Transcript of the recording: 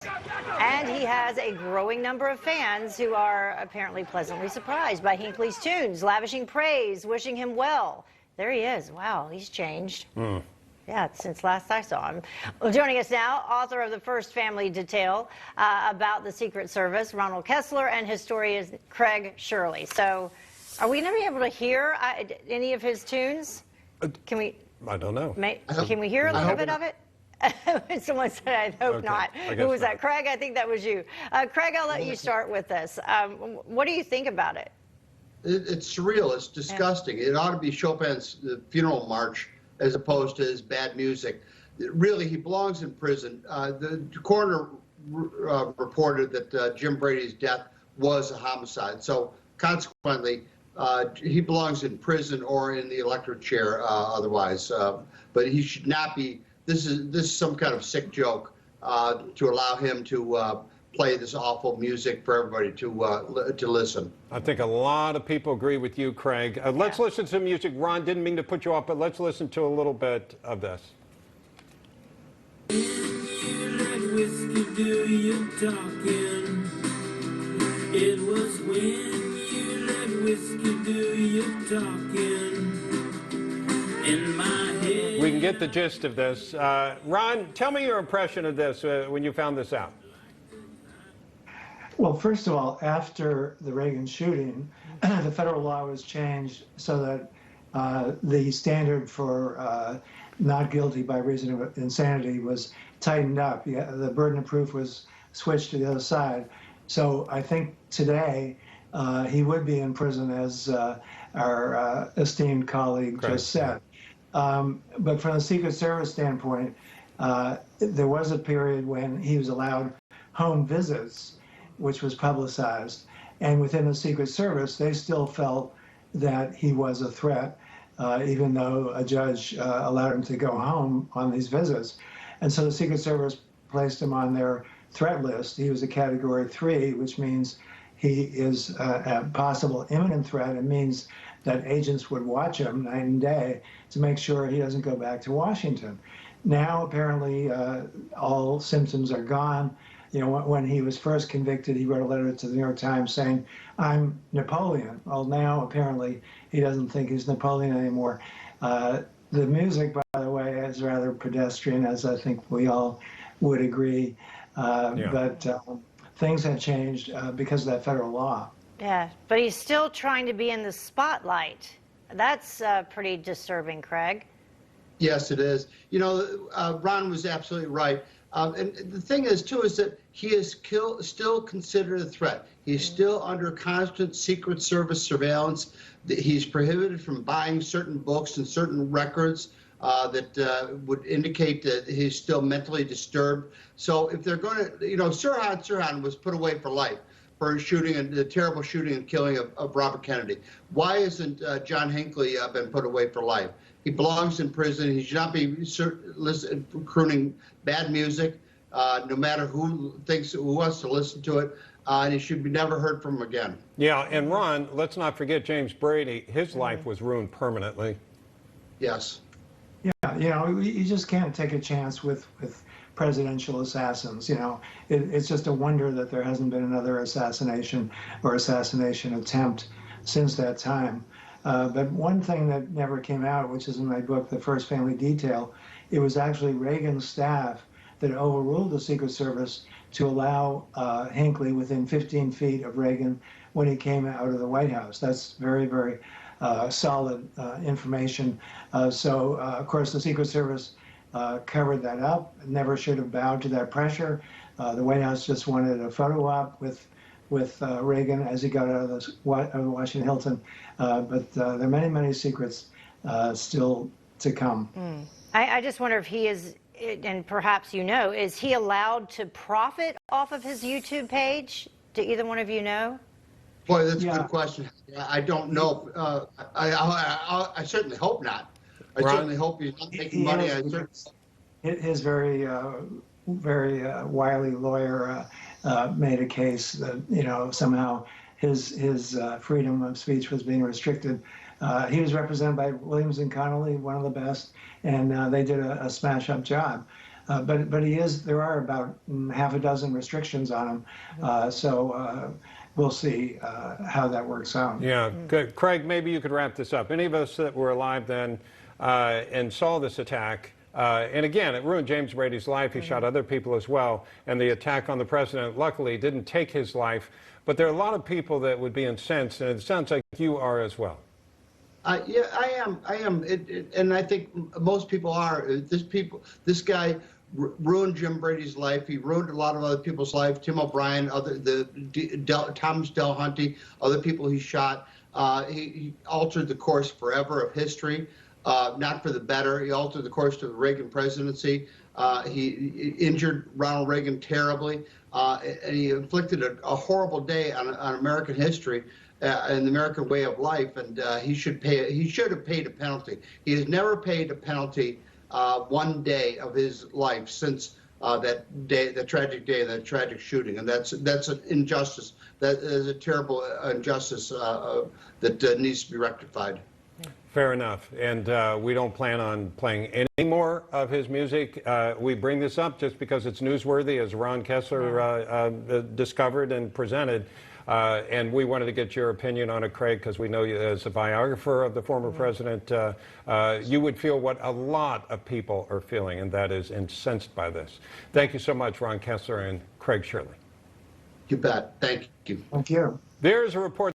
And he has a growing number of fans who are apparently pleasantly surprised by Hinckley's tunes, lavishing praise, wishing him well. There he is. Wow, he's changed. Yeah, since last I saw him. Well, joining us now, author of The First Family Detail about the Secret Service, Ronald Kessler, and historian Craig Shirley. So, are we going to be able to hear any of his tunes? Can we? I don't know. Can we hear a little bit of it? Someone said, I hope not. Who was that? Craig? I think that was you. Craig, I'll let you start with this. What do you think about it? It's surreal. It's disgusting. It ought to be Chopin's funeral march as opposed to his bad music. Really, he belongs in prison. The coroner reported that Jim Brady's death was a homicide. So consequently, he belongs in prison or in the electric chair otherwise. But he should not be. This is some kind of sick joke to allow him to play this awful music for everybody to listen. I think a lot of people agree with you, Craig. Let's listen to some music. Ron, didn't mean to put you off, but let's listen to a little bit of this. When you let whiskey do your talking, it was when you let whiskey do your talking. In my head. We can get the gist of this. Ron, tell me your impression of this when you found this out. Well, first of all, after the Reagan shooting, the federal law was changed so that the standard for not guilty by reason of insanity was tightened up. The burden of proof was switched to the other side. So I think today he would be in prison, as our esteemed colleague just said. But from the Secret Service standpoint, there was a period when he was allowed home visits, which was publicized. And within the Secret Service, they still felt that he was a threat, even though a judge allowed him to go home on these visits. And so the Secret Service placed him on their threat list. He was a Category 3, which means he is a possible imminent threat. It means that agents would watch him night and day to make sure he doesn't go back to Washington. Now, apparently, all symptoms are gone. You know, when he was first convicted, he wrote a letter to the New York Times saying, "I'm Napoleon." Well, now, apparently, he doesn't think he's Napoleon anymore. The music, by the way, is rather pedestrian, as I think we all would agree. But things have changed because of that federal law. Yeah, but he's still trying to be in the spotlight. That's pretty disturbing, Craig. Yes, it is. You know, Ron was absolutely right. And the thing is, too, is that he is still considered a threat. He's still under constant Secret Service surveillance. He's prohibited from buying certain books and certain records that would indicate that he's still mentally disturbed. So if they're going to, you know, Sirhan was put away for life for shooting the terrible shooting and killing of Robert Kennedy. Why isn't John Hinckley been put away for life? He belongs in prison. He should not be crooning bad music, no matter who wants to listen to it, and he should be never heard from again. Yeah, and Ron, let's not forget James Brady. His life was ruined permanently. Yes. Yeah, you know, you just can't take a chance with presidential assassins. You know, it's just a wonder that there hasn't been another assassination or assassination attempt since that time. But one thing that never came out, which is in my book, The First Family Detail, it was actually Reagan's staff that overruled the Secret Service to allow Hinckley within 15 feet of Reagan when he came out of the White House. That's very, very solid information. Of course, the Secret Service covered that up, never should have bowed to that pressure. The White House just wanted a photo op with Reagan as he got out of the Washington Hilton. But there are many, many secrets still to come. I just wonder if he is, and perhaps you know, is he allowed to profit off of his YouTube page? Do either one of you know? Boy, that's a good question. I don't know. I certainly hope not. I certainly hope he's not making money. His very wily lawyer made a case that, you know, somehow his freedom of speech was being restricted. He was represented by Williams and Connolly, one of the best, and they did a smash-up job. But he is. There are about half a dozen restrictions on him, so we'll see how that works out. Yeah, good. Craig, maybe you could wrap this up. Any of us that were alive then and saw this attack, and again, it ruined James Brady's life. He shot other people as well, and the attack on the president, luckily, didn't take his life. But there are a lot of people that would be incensed, and it sounds like you are as well. Yeah, I am, and I think most people are. This guy ruined Jim Brady's life. He ruined a lot of other people's life. Tim O'Brien, Thomas Delhunty, other people he shot. He altered the course forever of history, not for the better. He altered the course of the Reagan presidency. He injured Ronald Reagan terribly, and he inflicted a horrible day on American history. And the American way of life, and he should have paid a penalty. He has never paid a penalty one day of his life since that day, the tragic day, that tragic shooting, and that's an injustice. That is a terrible injustice that needs to be rectified. Fair enough, and we don't plan on playing any more of his music. We bring this up just because it's newsworthy, as Ron Kessler discovered and presented. And we wanted to get your opinion on it, Craig, because we know you as a biographer of the former president. You would feel what a lot of people are feeling, and that is incensed by this. Thank you so much, Ron Kessler and Craig Shirley. You bet. Thank you. Thank you. There's a report